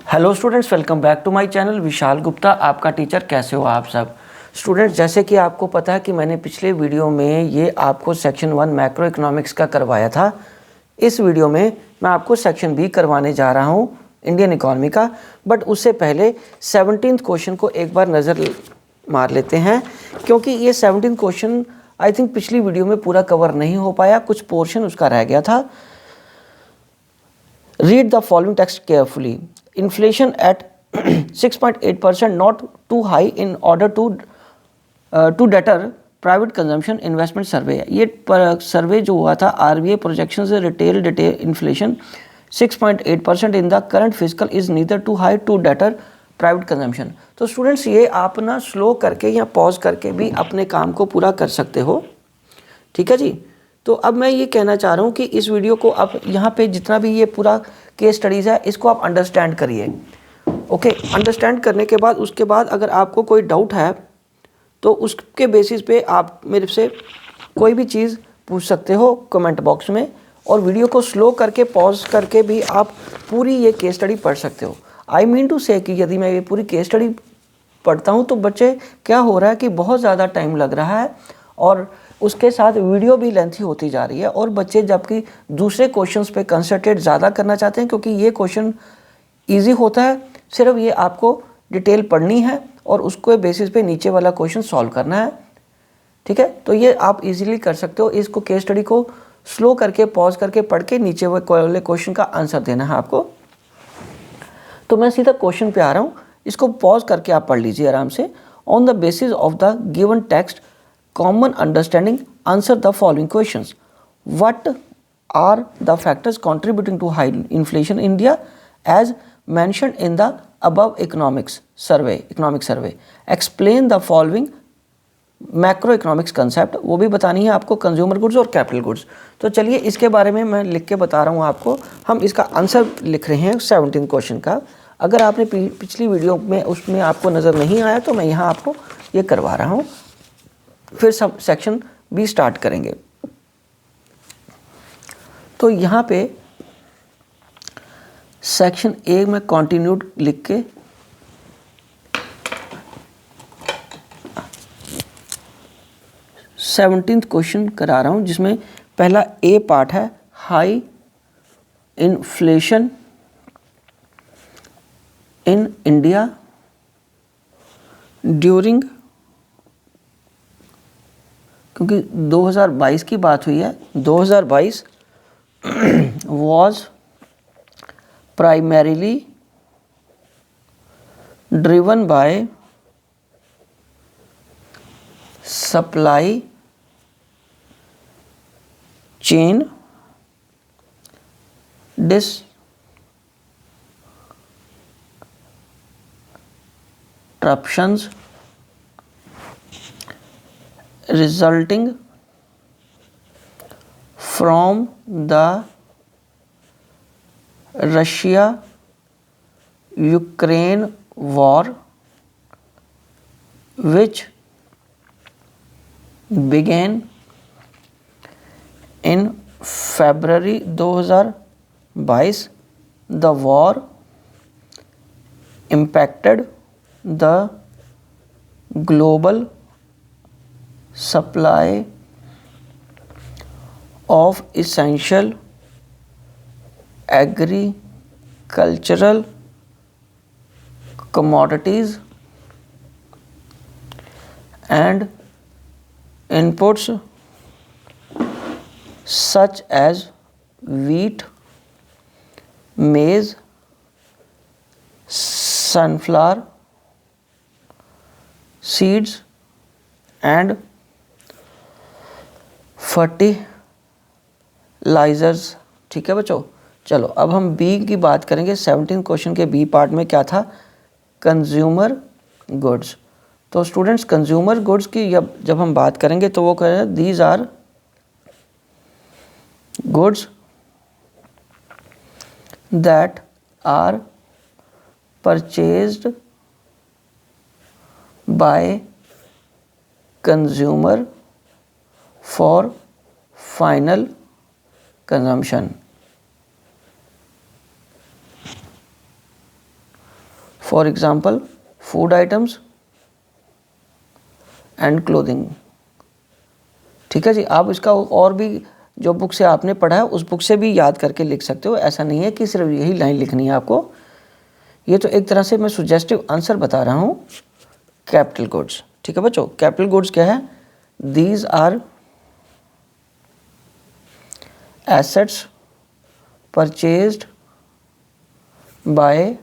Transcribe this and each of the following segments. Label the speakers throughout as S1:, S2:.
S1: Hello students, welcome back to my channel. Vishal Gupta आपका teacher. कैसे हो आप सब स्टूडेंट्स? जैसे कि आपको पता है कि मैंने पिछले वीडियो में ये आपको सेक्शन 1 मैक्रो इकोनॉमिक्स का करवाया था। इस वीडियो में मैं आपको सेक्शन बी करवाने जा रहा हूँ, इंडियन इकोनॉमी का। बट उससे पहले 17th क्वेश्चन को एक बार नज़र मार लेते हैं, क्योंकि ये 17th क्वेश्चन आई थिंक पिछली वीडियो में पूरा कवर नहीं हो पाया, कुछ पोर्शन उसका रह गया था। Read the following text carefully. Inflation at 6.8%, not too high in order to deter private consumption investment survey. ये सर्वे जो हुआ था RBI projections retail inflation 6.8% in the current fiscal is neither too high to deter private consumption. तो students ये आप ना slow करके या पॉज करके भी अपने काम को पूरा कर सकते हो, ठीक है जी। तो अब मैं ये कहना चाह रहा हूँ कि इस वीडियो को आप यहाँ पे जितना भी ये पूरा केस स्टडीज़ है इसको आप अंडरस्टैंड करिए। ओके, अंडरस्टैंड करने के बाद उसके बाद अगर आपको कोई डाउट है तो उसके बेसिस पे आप मेरे से कोई भी चीज़ पूछ सकते हो कमेंट बॉक्स में, और वीडियो को स्लो करके पॉज करके भी आप पूरी ये केस स्टडी पढ़ सकते हो। आई मीन टू से कि यदि मैं ये पूरी केस स्टडी पढ़ता हूँ तो बच्चे क्या हो रहा है कि बहुत ज़्यादा टाइम लग रहा है और उसके साथ वीडियो भी लेंथी होती जा रही है, और बच्चे जबकि दूसरे क्वेश्चंस पे कंसंट्रेट ज़्यादा करना चाहते हैं, क्योंकि ये क्वेश्चन इजी होता है। सिर्फ ये आपको डिटेल पढ़नी है और उसके बेसिस पे नीचे वाला क्वेश्चन सॉल्व करना है, ठीक है। तो ये आप इजीली कर सकते हो। इसको केस स्टडी को स्लो करके पॉज करके पढ़ के नीचे वाले क्वेश्चन का आंसर देना है आपको। तो मैं सीधा क्वेश्चन पे आ रहा हूँ, इसको पॉज करके आप पढ़ लीजिए आराम से। On the basis of the given text common understanding, answer the following questions. What are the factors contributing to high inflation in India as mentioned in the above economic survey? Explain the following macroeconomics concept. वो भी बतानी है आपको, consumer goods और capital goods. तो चलिए इसके बारे में मैं लिख के बता रहा हूँ आपको। हम इसका आंसर लिख रहे हैं 17 क्वेश्चन का। अगर आपने पिछली वीडियो में उसमें आपको नज़र नहीं आया तो मैं यहाँ आपको ये करवा रहा हूँ। फिर सब सेक्शन बी स्टार्ट करेंगे। तो यहाँ पे सेक्शन ए में कॉन्टिन्यूड लिख के 17th क्वेश्चन करा रहा हूँ, जिसमें पहला ए पार्ट है high inflation in India during, क्योंकि 2022 की बात हुई है, 2022 was primarily driven by supply chain disruptions resulting from the Russia-Ukraine war, which began in February 2022. The war impacted the global supply of essential agricultural commodities and inputs such as wheat, maize, sunflower seeds and fertilizers, ठीक है बच्चों। चलो अब हम B की बात करेंगे। 17 question के बी पार्ट में क्या था? Consumer goods. तो स्टूडेंट्स कंज्यूमर गुड्स की जब हम बात करेंगे तो वो कह रहे हैं these are goods that are purchased by consumer for final consumption. For example food items and clothing. ठीक है जी, आप इसका और भी जो बुक से आपने पढ़ा है उस बुक से भी याद करके लिख सकते हो, ऐसा नहीं है कि सिर्फ यही लाइन लिखनी है आपको। ये तो एक तरह से मैं सुजेस्टिव आंसर बता रहा हूँ। कैपिटल गुड्स, ठीक है बच्चों, कैपिटल गुड्स क्या है? These are assets purchased by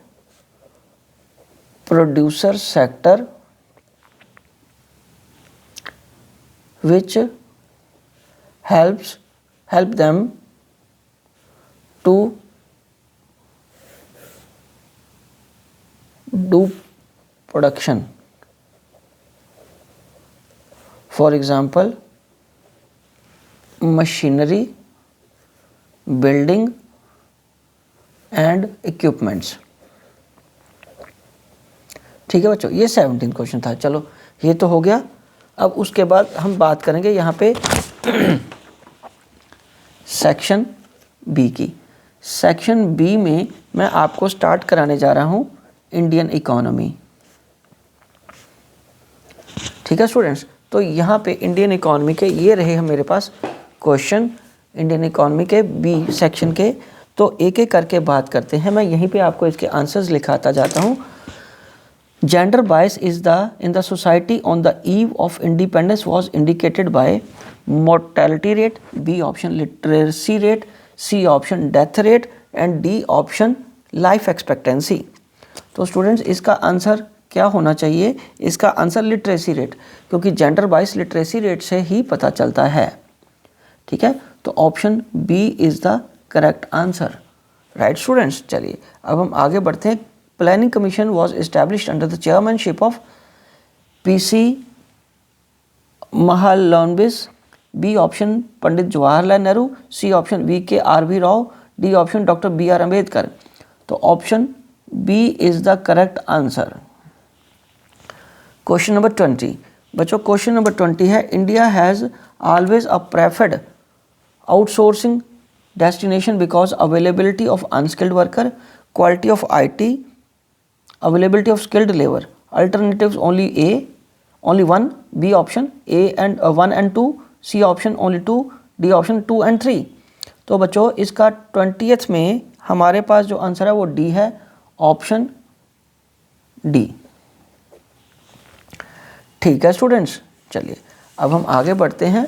S1: producer sector which help them to do production. For example, machinery, building and equipments. ठीक है बच्चों, ये 17 क्वेश्चन था। चलो ये तो हो गया। अब उसके बाद हम बात करेंगे यहाँ पे सेक्शन बी की। सेक्शन बी में मैं आपको स्टार्ट कराने जा रहा हूँ इंडियन इकोनॉमी। ठीक है स्टूडेंट्स, तो यहाँ पे इंडियन इकोनॉमी के ये रहे हैं मेरे पास क्वेश्चन इंडियन इकोनॉमी के बी सेक्शन के। तो एक एक करके बात करते हैं। मैं यहीं पे आपको इसके आंसर्स लिखाता जाता हूँ। Gender bias is in the society on the eve of independence was indicated by mortality rate, B option literacy rate, C option death rate and D option life expectancy। तो स्टूडेंट्स इसका answer क्या होना चाहिए? इसका answer literacy rate, क्योंकि gender bias literacy rate से ही पता चलता है। ठीक है, तो option B is the correct answer. Right students, चलिए अब हम आगे बढ़ते हैं। Planning Commission was established under the chairmanship of P.C. Mahalanobis, B option Pandit Jawaharlal Nehru, C option V.K.R.V. Rao, D option Dr. B.R. Ambedkar। तो option B is the correct answer. Question number 20 बच्चों, question number 20 है India has always a preferred outsourcing destination because availability of unskilled worker, quality of IT, availability of skilled labor, alternatives only one, B option A and 1 and 2, C option only 2, D option 2 and 3। तो बच्चों इसका 20th में हमारे पास जो answer है वो D है, option D। ठीक है स्टूडेंट्स, चलिए अब हम आगे बढ़ते हैं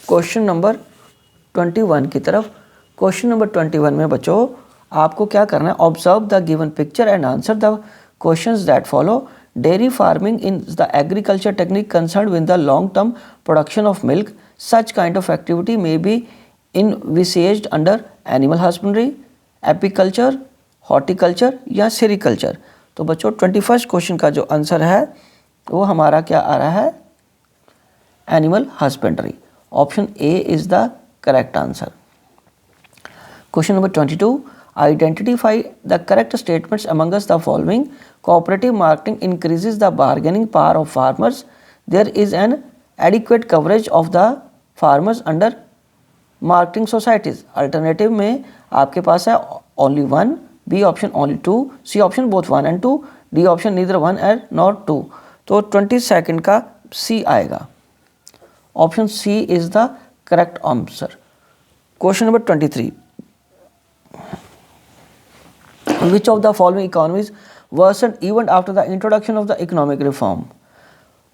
S1: क्वेश्चन नंबर 21 की तरफ। क्वेश्चन नंबर 21 में बच्चों आपको क्या करना है? Observe the given picture and answer the questions that follow. Dairy farming in the agriculture technique concern with the long term production of milk. Such kind of activity may be envisaged under animal husbandry, apiculture, horticulture या sericulture. तो बच्चों 21st question का जो answer है वो हमारा क्या आ रहा है? Animal husbandry. Option A is the correct answer. Question number 22. Identify the correct statements amongst the following. Cooperative marketing increases the bargaining power of farmers. There is an adequate coverage of the farmers under marketing societies. Alternative में आपके पास है only one, B option only two, C option both one and two, D option neither one and nor two। तो 22nd का C आएगा। Option C is the correct answer। Question number 23. Which of the following economies worsened even after the introduction of the economic reform?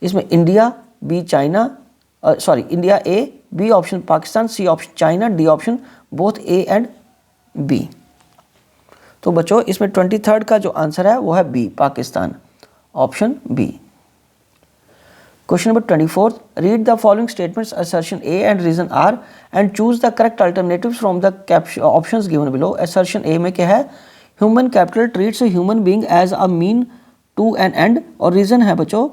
S1: इसमें India, B China, India A, B option Pakistan, C option China, D option both A and B. तो बच्चों इसमें 23rd का जो answer है वो है B Pakistan, option B. Question number 24. Read the following statements, assertion A and reason R and choose the correct alternatives from the options given below। Assertion A में क्या है? Human capital treats a human being as a mean to an end। और reason है बच्चों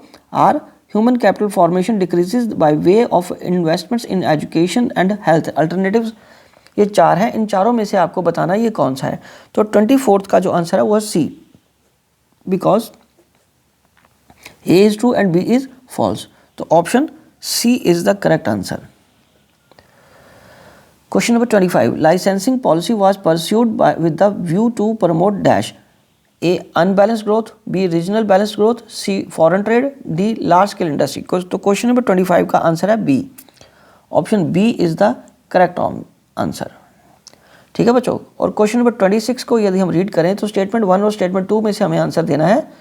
S1: R, human capital formation decreases by way of investments in education and health। Alternatives ये चार हैं, इन चारों में से आपको बताना ये कौन सा है। तो 24th का जो आंसर है वो है C, because A is true and B is false। तो option C is the correct answer। Question number 25. Licensing policy was pursued with the view to promote dash A unbalance growth, B regional balance growth, C foreign trade, D large scale industry. तो question number 25 का answer है B. Option B is the correct answer. ठीक है बच्चों। और question number 26 को यदि हम रीड करें तो स्टेटमेंट 1 और स्टेटमेंट 2 में से हमें आंसर देना है।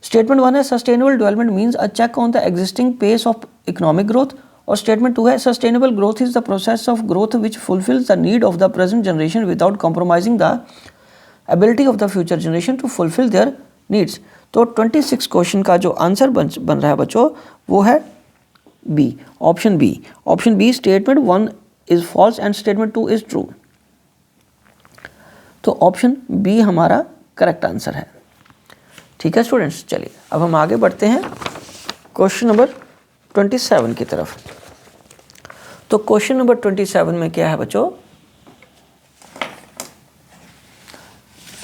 S1: स्टेटमेंट 1 है sustainable development means a check on the existing pace of economic growth, और स्टेटमेंट 2 है sustainable growth is the process of growth which fulfills the need of the present generation without compromising the ability of the future generation to fulfil their needs. तो 26 question का जो answer बन रहा है बच्चों वो है B, option B. Option B statement 1 is false and statement 2 is true. तो ऑप्शन बी हमारा करेक्ट आंसर है। ठीक है स्टूडेंट्स, चलिए अब हम आगे बढ़ते हैं क्वेश्चन नंबर 27 की तरफ। तो क्वेश्चन नंबर 27 में क्या है बच्चों?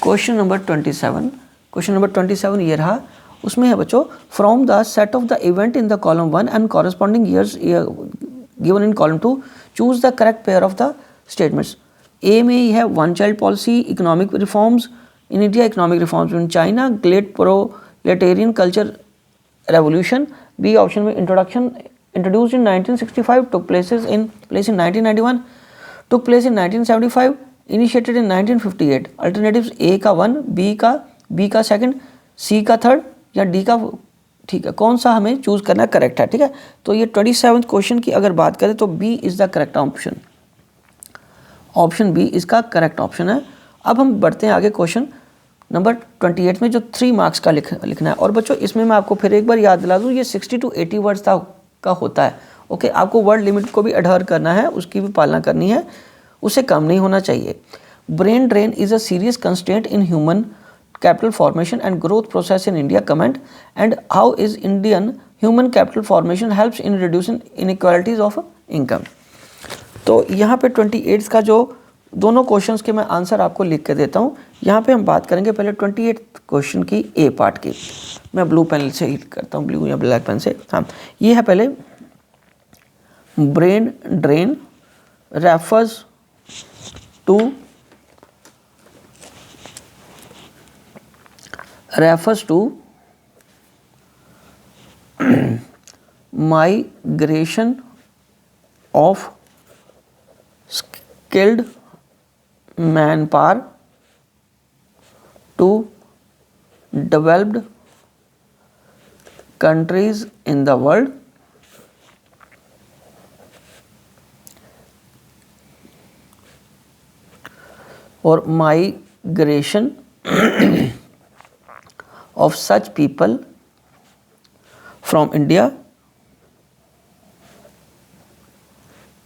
S1: क्वेश्चन नंबर 27 ये रहा। उसमें है बच्चों, from the set of the event in the column 1 and corresponding years given in column 2 choose the correct pair of the statements. A में ही है one child policy, economic reforms in India, economic reforms in China, great proletarian culture revolution. B option में introduction introduced in 1965, took place in 1991, took place in 1975, initiated in 1958। Alternatives A का 1, B का second, सी का third या D का। ठीक है, कौन सा हमें चूज करना करेक्ट है? ठीक है, तो ये 27 क्वेश्चन की अगर बात करें तो B is the correct option. Option B इसका करेक्ट ऑप्शन है। अब हम बढ़ते हैं आगे क्वेश्चन नंबर 28 में जो 3 मार्क्स का लिखना है। और बच्चों इसमें मैं आपको फिर एक बार याद दिला दूँ, ये 60 to 80 वर्ड्स का होता है। ओके, आपको वर्ड लिमिट को भी अडहर करना है, उसकी भी पालना करनी है, उससे कम नहीं होना चाहिए। Brain drain is a serious constraint in human capital formation and growth process in India. Comment. And how is Indian human capital formation helps in reducing inequalities of income? तो यहाँ पे 28 का जो दोनों क्वेश्चंस के मैं आंसर आपको लिख के देता हूँ। यहाँ पे हम बात करेंगे पहले 28 क्वेश्चन की ए पार्ट की। मैं ब्लू पेन से ही करता हूँ, ब्लू या ब्लैक पेन से। हाँ, ये है पहले, brain drain refers to migration of skilled manpower to developed countries in the world, or migration of such people from India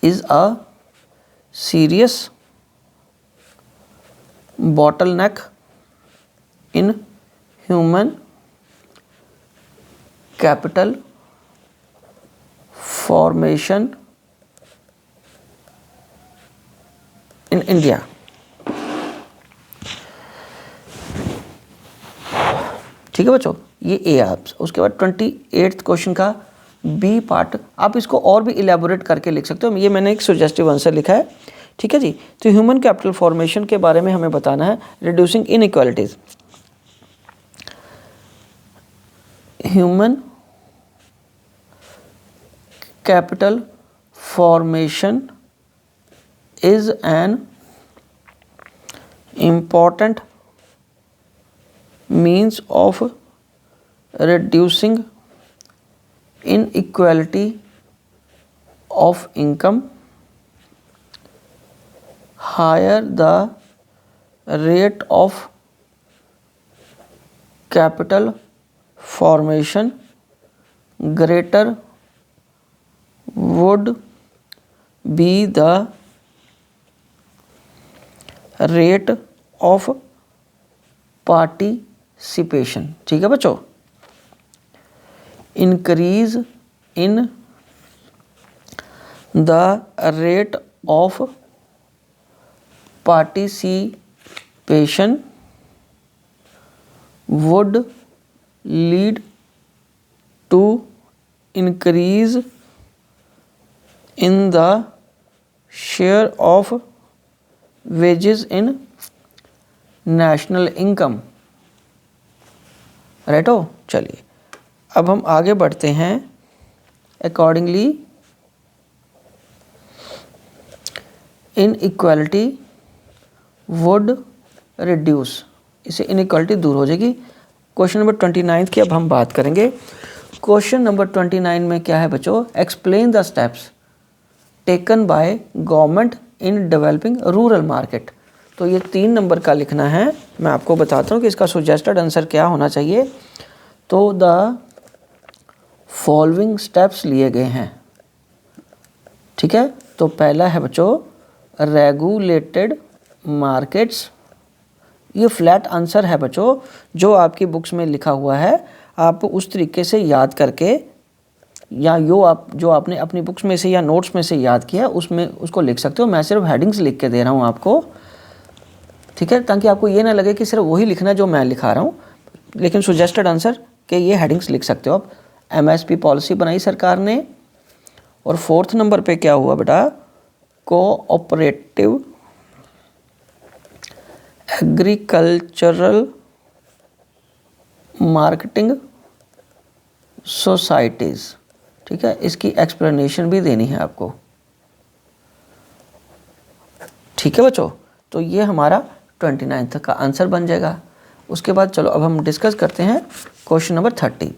S1: is a serious bottleneck in human capital formation in India। ठीक है बच्चों, ये ए आप। उसके बाद 28 question का B part, आप इसको और भी इलेबोरेट करके लिख सकते हो। ये मैंने एक सजेस्टिव आंसर लिखा है। ठीक है जी। तो ह्यूमन कैपिटल फॉर्मेशन के बारे में हमें बताना है, reducing inequalities. Human capital formation is an important means of reducing inequality of income. Higher the rate of capital formation, greater would be the rate of participation। ठीक है बच्चों, increase in the rate of participation would lead to increase in the share of wages in national income। Right हो। चलिए अब हम आगे बढ़ते हैं। अकॉर्डिंगली इनइक्वालिटी वुड रिड्यूस, इससे इनइक्वालिटी दूर हो जाएगी। क्वेश्चन नंबर 29 की अब हम बात करेंगे। क्वेश्चन नंबर 29 में क्या है बच्चों, explain the steps taken by government in developing rural market. तो ये 3 नंबर का लिखना है। मैं आपको बताता हूँ कि इसका सजेस्टेड आंसर क्या होना चाहिए। तो द फॉलोइंग स्टेप्स लिए गए हैं, ठीक है। तो पहला है बच्चों रेगुलेटेड मार्केट्स। ये फ्लैट आंसर है बच्चों, जो आपकी बुक्स में लिखा हुआ है आप उस तरीके से याद करके, या जो आपने अपनी बुक्स में से या नोट्स में से याद किया उसमें उसको लिख सकते हो। मैं सिर्फ हेडिंग्स लिख के दे रहा हूँ आपको, ठीक है, ताकि आपको ये ना लगे कि सिर्फ वही लिखना है जो मैं लिखा रहा हूँ। लेकिन सजेस्टेड आंसर के ये हेडिंग्स लिख सकते हो आप। एमएसपी पॉलिसी बनाई सरकार ने। और 4th नंबर पे क्या हुआ बेटा, कोऑपरेटिव एग्रीकल्चरल मार्केटिंग सोसाइटीज़, ठीक है। इसकी एक्सप्लेनेशन भी देनी है आपको, ठीक है बच्चों। तो ये हमारा 29 का आंसर बन जाएगा। उसके बाद चलो अब हम डिस्कस करते हैं क्वेश्चन नंबर 30।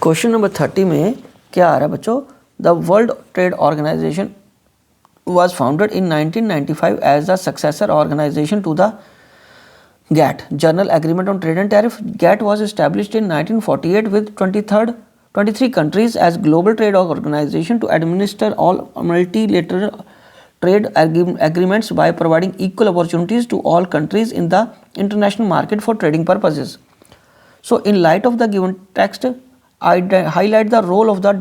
S1: क्वेश्चन नंबर 30 में क्या आ रहा है बच्चों, the world trade organization was founded in 1995 as the successor organization to the GATT, General Agreement on Trade and Tariff. GATT was established in 1948 with 23 countries as global trade organization to administer all multilateral trade agreements by providing equal opportunities to all countries in the international market for trading purposes. So, in light of the given text, I highlight the role of the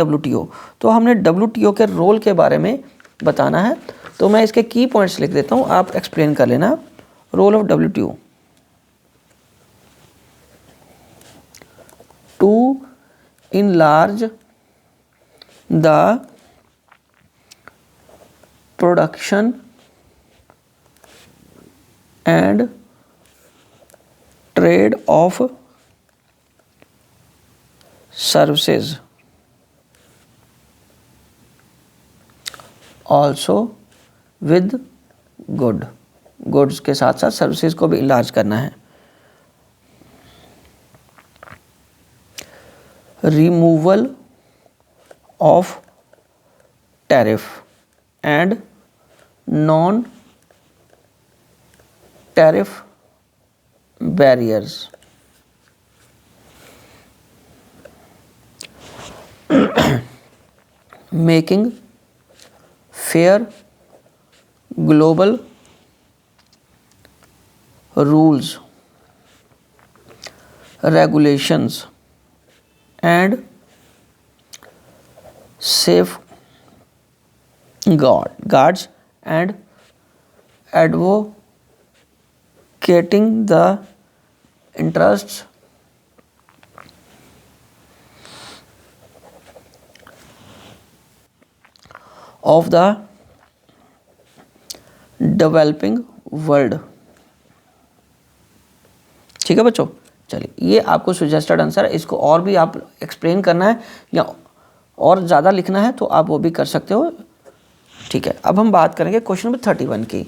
S1: WTO. तो हमने WTO के role के बारे में बताना है, तो मैं इसके की पॉइंट्स लिख देता हूँ, आप एक्सप्लेन कर लेना। Role of WTO to enlarge the production and trade of services, also with goods के साथ साथ सर्विसेज को भी इलाज करना है। Removal of tariff and non tariff barriers, making fair global rules, regulations and safeguards and advocating the interests of the developing world, ठीक है बच्चों। चलिए ये आपको सजेस्टेड आंसर है, इसको और भी आप एक्सप्लेन करना है या और ज़्यादा लिखना है तो आप वो भी कर सकते हो, ठीक है। अब हम बात करेंगे क्वेश्चन नंबर 31 की।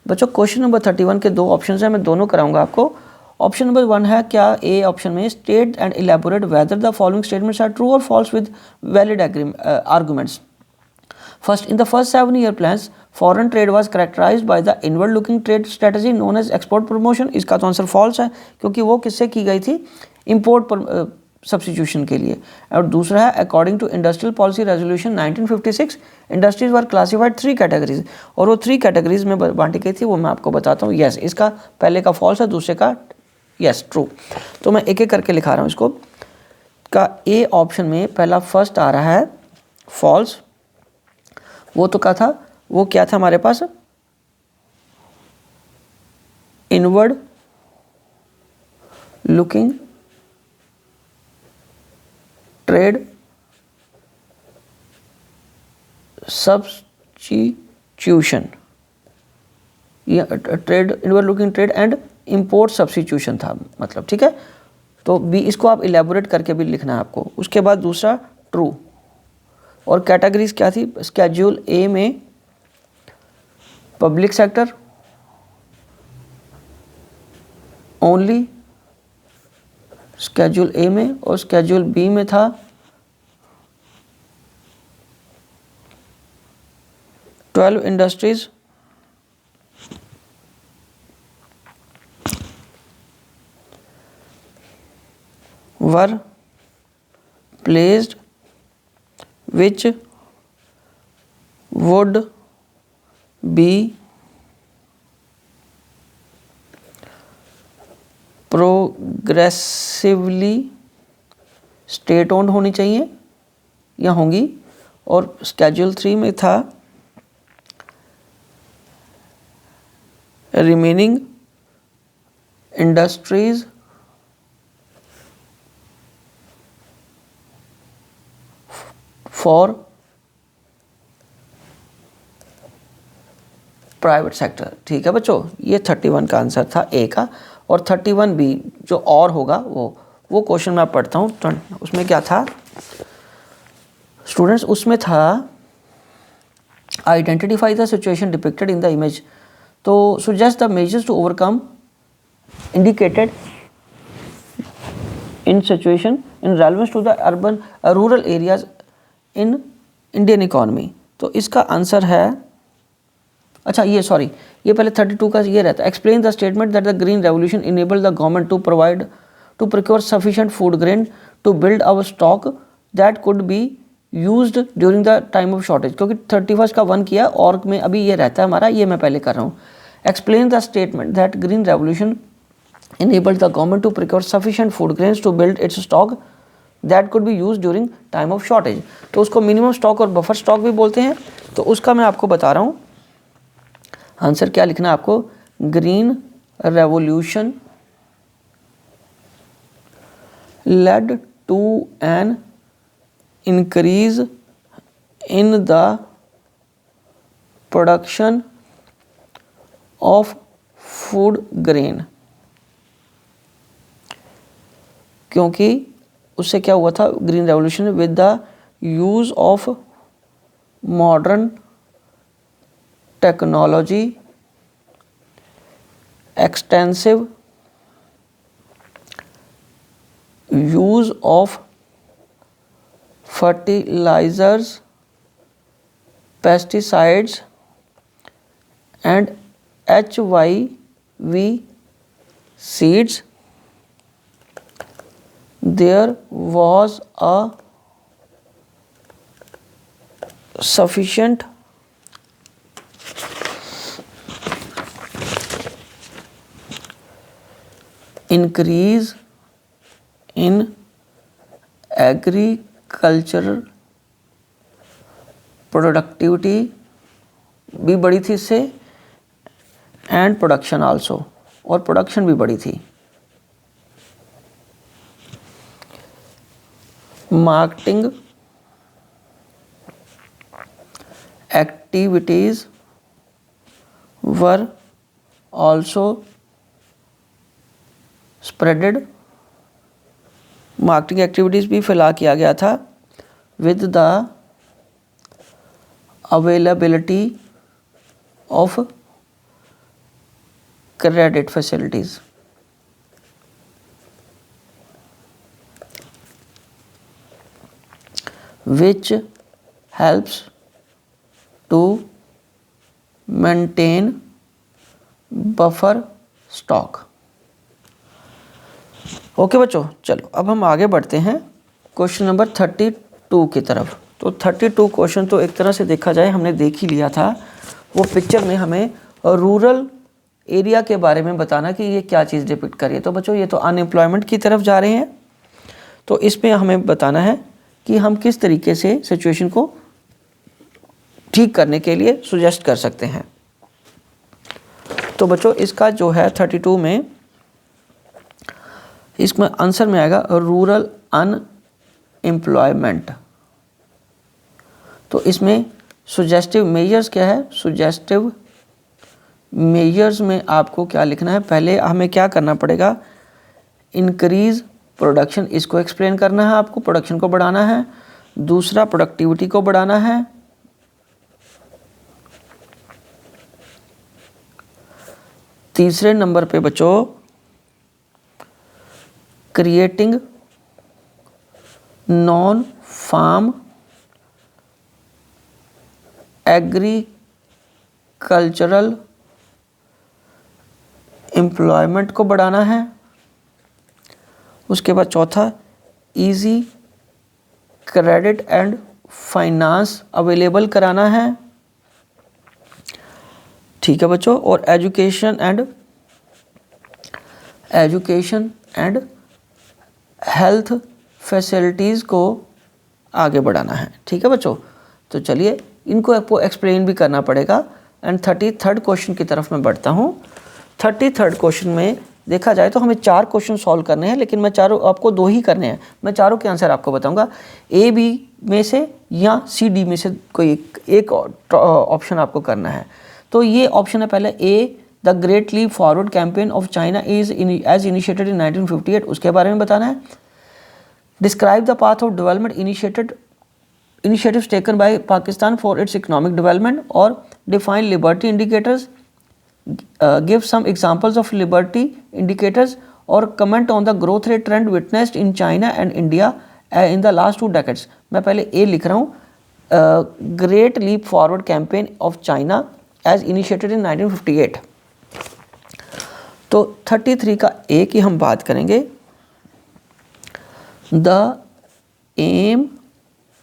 S1: बच्चों क्वेश्चन नंबर 31 के 2 ऑप्शन हैं, मैं दोनों कराऊंगा आपको। ऑप्शन नंबर 1 है, क्या ए ऑप्शन में state and elaborate whether the following statements are true और false with valid arguments. First, in the first 7-year plans, foreign trade was characterized by the inward-looking trade strategy known as export promotion. इसका तो answer false है, क्योंकि वो किससे की गई थी, इम्पोर्ट सब्सटीट्यूशन के लिए। और दूसरा है, according to industrial policy resolution 1956, industries were classified 3 categories, और वो 3 कैटेगरीज में बांटी गई थी, वो मैं आपको बताता हूँ। यस, इसका पहले का फॉल्स है, दूसरे का यस ट्रू। तो मैं एक एक करके लिखा रहा हूँ इसको। का ए ऑप्शन में पहला फर्स्ट आ रहा है फॉल्स, वो तो क्या था, वो क्या था हमारे पास, इनवर्ड लुकिंग ट्रेड सब्स्टिट्यूशन, या trade inward looking trade and import substitution था मतलब, ठीक है। तो बी, इसको आप इलेबोरेट करके भी लिखना है आपको। उसके बाद दूसरा ट्रू, और कैटेगरीज क्या थी स्केड्यूल ए में, पब्लिक सेक्टर ओनली स्केड्यूल ए में, और स्केड्यूल बी में था 12 industries were placed which would be progressively state owned होनी चाहिए या होंगी। और स्केड्यूल 3 में था remaining industries for private sector. ठीक है बच्चों, ये 31 का आंसर था ए का। और 31 बी जो और होगा वो क्वेश्चन मैं पढ़ता हूँ। उसमें क्या था स्टूडेंट्स, उसमें था identify the situation depicted in the image, तो suggest the measures to overcome indicated in situation in relevance to the urban rural areas in Indian economy. तो इसका आंसर है, अच्छा ये सॉरी, ये पहले 32 का ये रहता है। Explain the statement that the green revolution enabled the government to provide to procure sufficient food grain to build our stock that could be used during the time of shortage. क्योंकि 31 का 1 किया और में अभी ये रहता है हमारा, ये मैं पहले कर रहा हूँ। Explain the statement that green revolution enabled the government to procure sufficient food grains to build its stock that could be use during time of shortage. तो उसको मिनिमम स्टॉक और बफर स्टॉक भी बोलते हैं। तो उसका मैं आपको बता रहा हूँ आंसर क्या लिखना है आपको। Green revolution led to an increase in the production of food grain. क्योंकि उससे क्या हुआ था, green revolution with the use of modern technology, extensive use of fertilizers, pesticides and HYV seeds, there was a sufficient increase in agricultural productivity भी बढ़ी थी इससे, and production also, और प्रोडक्शन भी बढ़ी थी। Marketing activities were also spreaded, marketing activities भी फैला किया गया था with the availability of credit facilities. which helps to maintain buffer stock। Okay बच्चों, चलो अब हम आगे बढ़ते हैं क्वेश्चन नंबर 32 की तरफ। तो 32 क्वेश्चन तो एक तरह से देखा जाए हमने देख ही लिया था। वो पिक्चर में हमें रूरल एरिया के बारे में बताना कि ये क्या चीज़ डिपिक्ट करिए। तो बच्चों ये तो अनएम्प्लॉयमेंट की तरफ जा रहे हैं, तो इसमें हमें बताना है कि हम किस तरीके से सिचुएशन को ठीक करने के लिए सुजेस्ट कर सकते हैं। तो बच्चों इसका जो है 32 में, इसमें आंसर में आएगा रूरल अनएम्प्लॉयमेंट। तो इसमें सुजेस्टिव मेजर्स क्या है, सुजेस्टिव मेजर्स में आपको क्या लिखना है, पहले हमें क्या करना पड़ेगा, इंक्रीज प्रोडक्शन, इसको एक्सप्लेन करना है आपको, प्रोडक्शन को बढ़ाना है। दूसरा प्रोडक्टिविटी को बढ़ाना है। तीसरे नंबर पे बच्चों creating non farm agricultural employment को बढ़ाना है। उसके बाद चौथा easy credit and finance available कराना है। ठीक है बच्चों, और एजुकेशन एंड हेल्थ फैसिलिटीज़ को आगे बढ़ाना है। ठीक है बच्चों, तो चलिए इनको आपको एक्सप्लेन भी करना पड़ेगा। एंड 33rd क्वेश्चन की तरफ मैं बढ़ता हूँ। 33rd क्वेश्चन में देखा जाए तो हमें 4 क्वेश्चन सॉल्व करने हैं, लेकिन मैं चारों आपको 2 ही करने हैं। मैं चारों के आंसर आपको बताऊंगा, ए बी में से या सी डी में से कोई एक ऑप्शन आपको करना है। तो ये ऑप्शन है पहले A, the Great leap forward campaign of China is as initiated in 1958, उसके बारे में बताना है। Describe the path of development initiatives taken by Pakistan for its economic development, or define liberty indicators, give some examples of liberty indicators, or comment on the growth rate trend witnessed in China and India in the last 2 decades। मैं पहले ए लिख रहा हूँ, great leap forward campaign of China as initiated in 1958। तो 33 का A की हम बात करेंगे। The aim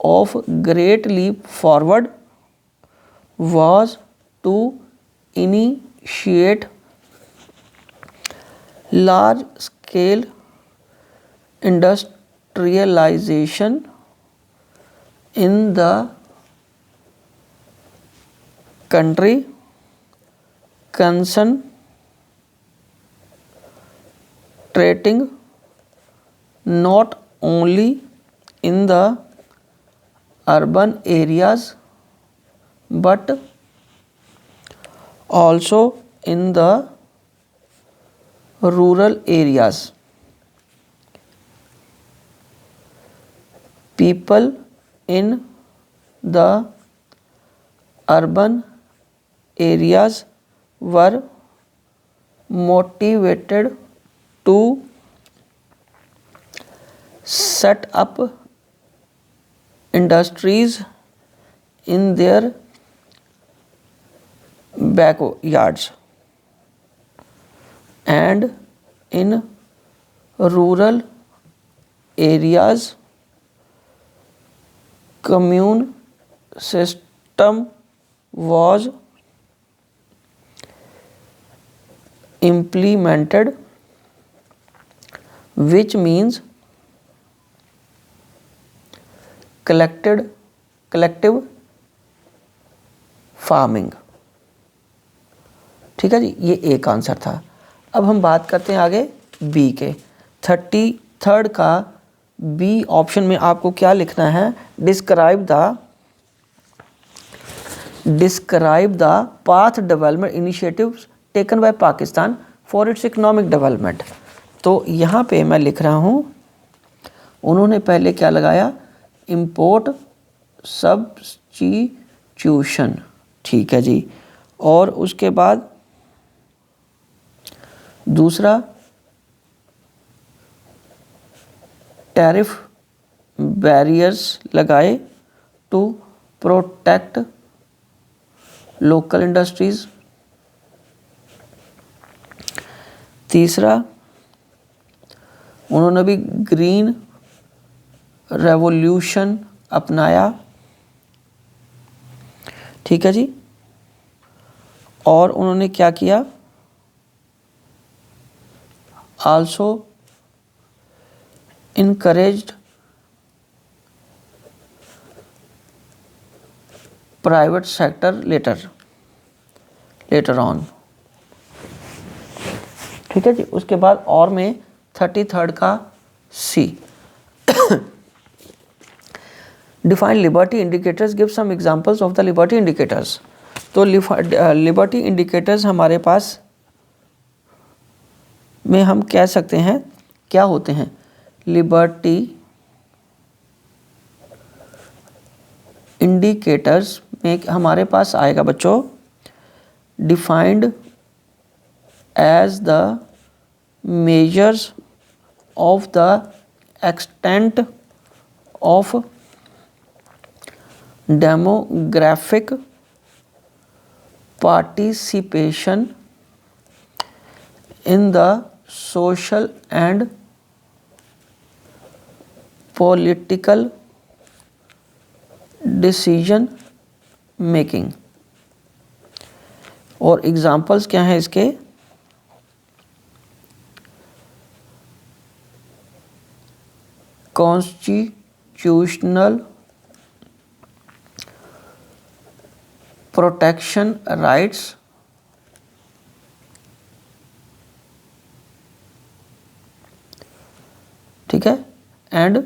S1: of Great Leap Forward was to initiate large scale industrialization in the country, concentrating not only in the urban areas but also in the rural areas। People in the urban areas were motivated to set up industries in their backyards, and in rural areas commune system was implemented, which means collective farming. ठीक है जी, ये एक answer था। अब हम बात करते हैं आगे बी के। 33rd का बी ऑप्शन में आपको क्या लिखना है, describe the path development initiatives taken by Pakistan for its economic development. तो यहाँ पे मैं लिख रहा हूँ, उन्होंने पहले क्या लगाया, इम्पोर्ट सब्स्टिट्यूशन। ठीक है जी, और उसके बाद दूसरा टैरिफ बैरियर्स लगाए टू प्रोटेक्ट लोकल इंडस्ट्रीज। तीसरा उन्होंने भी ग्रीन रेवोल्यूशन अपनाया। ठीक है जी, और उन्होंने क्या किया, also encouraged private sector later on. ठीक है जी, उसके बाद और में 33rd का C, define liberty indicators, give some examples of the liberty indicators. तो तो लिबर्टी इंडिकेटर्स हमारे पास में हम कह सकते हैं क्या होते हैं। लिबर्टी इंडिकेटर्स में हमारे पास आएगा बच्चों, defined as the measures of the extent of demographic participation in the social and political decision making। और एग्जाम्पल्स क्या हैं इसके, कॉन्स्टिट्यूशनल प्रोटेक्शन राइट्स, ठीक है, एंड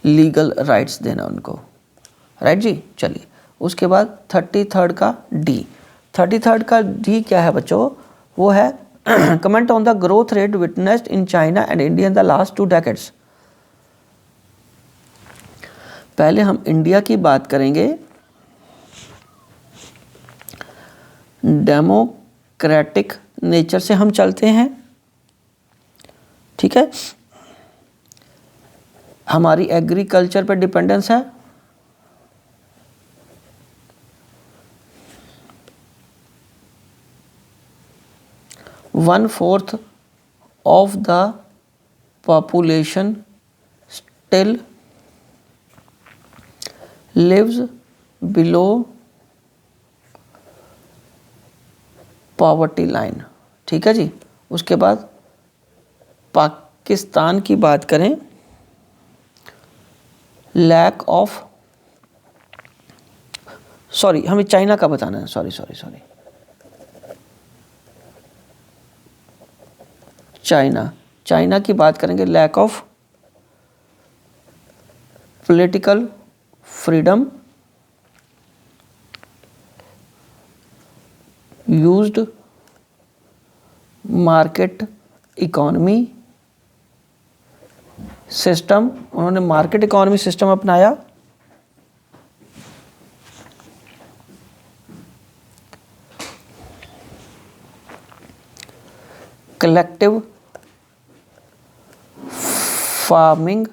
S1: लीगल राइट्स देना उनको, राइट जी। चलिए उसके बाद 33rd का डी। 33rd का डी क्या है बच्चों, वो है comment on the growth rate witnessed in China and India in the last 2 decades। पहले हम इंडिया की बात करेंगे। डेमोक्रेटिक नेचर से हम चलते हैं, ठीक है, हमारी एग्रीकल्चर पे डिपेंडेंस है, one fourth of the population still lives below poverty line, ठीक है जी। उसके बाद पाकिस्तान की बात करें, लैक ऑफ, सॉरी हमें चाइना का बताना है, सॉरी चाइना की बात करेंगे, lack of political freedom, used market economy system, उन्होंने मार्केट इकोनॉमी सिस्टम अपनाया, collective farming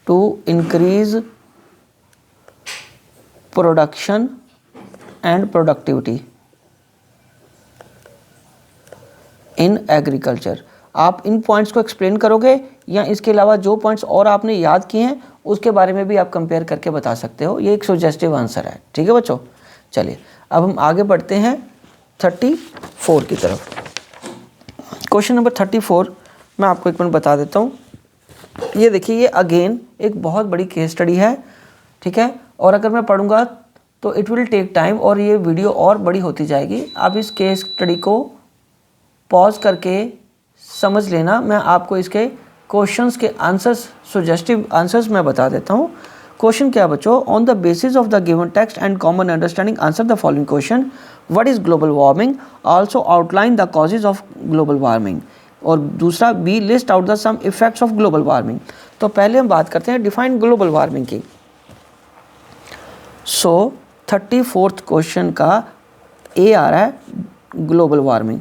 S1: to increase production and productivity in agriculture. आप इन पॉइंट्स को एक्सप्लेन करोगे या इसके अलावा जो पॉइंट्स और आपने याद किए हैं उसके बारे में भी आप कंपेयर करके बता सकते हो। ये एक सजेस्टिव आंसर है, ठीक है बच्चों। चलिए अब हम आगे बढ़ते हैं 34 की तरफ। क्वेश्चन नंबर 34 मैं आपको एक मिनट बता देता हूँ। ये देखिए, ये अगेन एक बहुत बड़ी केस स्टडी है, ठीक है, और अगर मैं पढ़ूंगा तो इट विल टेक टाइम और ये वीडियो और बड़ी होती जाएगी। आप इस केस स्टडी को पॉज करके समझ लेना। मैं आपको इसके क्वेश्चंस के आंसर्स, सजेस्टिव आंसर्स मैं बता देता हूँ। क्वेश्चन क्या बच्चों, on the basis of the given text and common understanding answer the following question, what is global warming, also outline the causes of global warming. और दूसरा B, list out the some effects of global warming. तो पहले हम बात करते हैं define global warming की। सो 34th question का ए आ रहा है ग्लोबल वार्मिंग।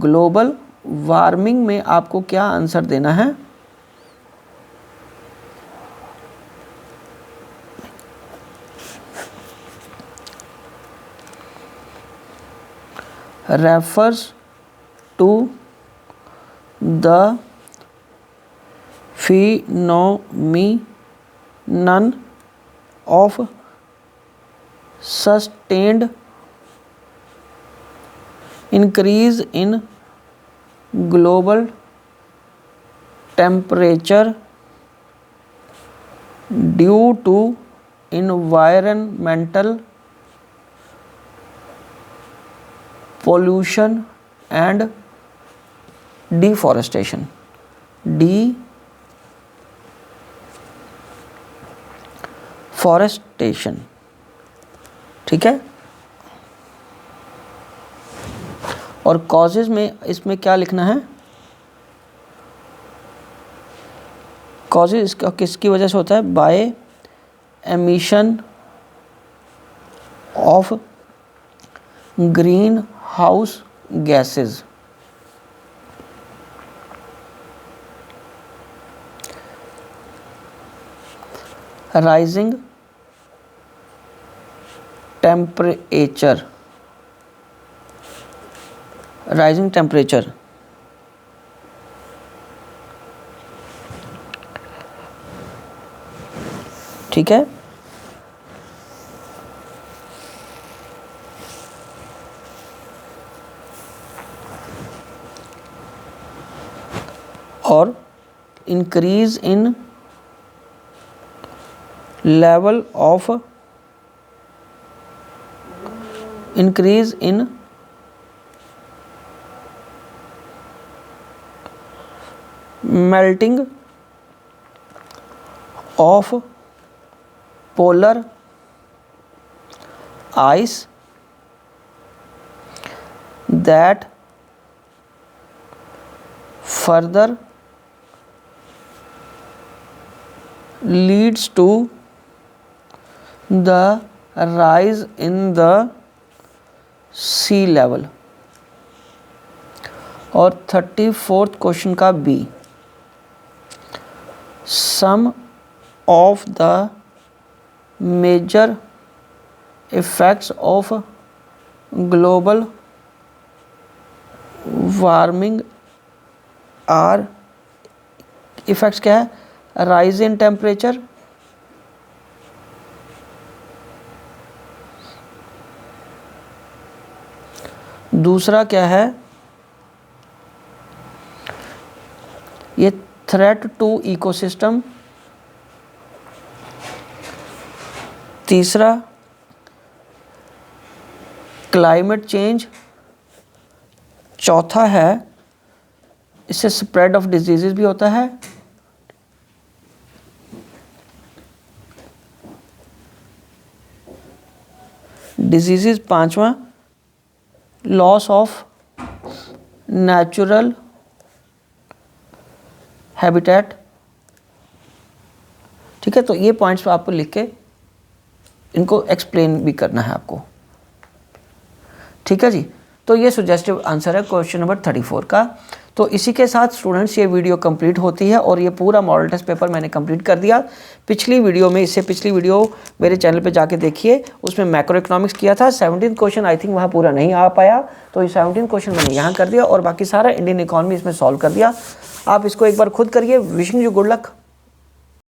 S1: ग्लोबल वार्मिंग में आपको क्या आंसर देना है, refers to the phenomenon of sustained increase in global temperature due to environmental pollution and deforestation। deforestation, ठीक है। और कॉजेज में इसमें क्या लिखना है, कॉजेज इसका किसकी वजह से होता है, by emission of green house gases, rising temperature, rising temperature, ठीक है। और increase in level of, increase in melting of polar ice that further leads to the rise in the sea level। और 34th क्वेश्चन का B, some of the major effects of global warming are, effects क्या है, rise in temperature, दूसरा क्या है, ये threat to ecosystem, तीसरा climate change, चौथा है इससे स्प्रेड ऑफ डिजीजेस भी होता है, डिजीजेस पांचवा लॉस ऑफ नेचुरल हैबिटेट। ठीक है, तो ये पॉइंट्स आपको लिख के इनको एक्सप्लेन भी करना है आपको। ठीक है जी, तो ये सुजेस्टिव आंसर है क्वेश्चन नंबर 34 का। तो इसी के साथ स्टूडेंट्स ये वीडियो कंप्लीट होती है और ये पूरा मॉडल टेस्ट पेपर मैंने कंप्लीट कर दिया। पिछली वीडियो में, इससे पिछली वीडियो मेरे चैनल पे जाके देखिए, उसमें मैक्रो इकोनॉमिक्स किया था। 17 क्वेश्चन आई थिंक वहाँ पूरा नहीं आ पाया, तो ये 17 क्वेश्चन मैंने यहाँ कर दिया और बाकी सारा इंडियन इकोनॉमी इसमें सॉल्व कर दिया। आप इसको एक बार खुद करिए। Wishing you good luck.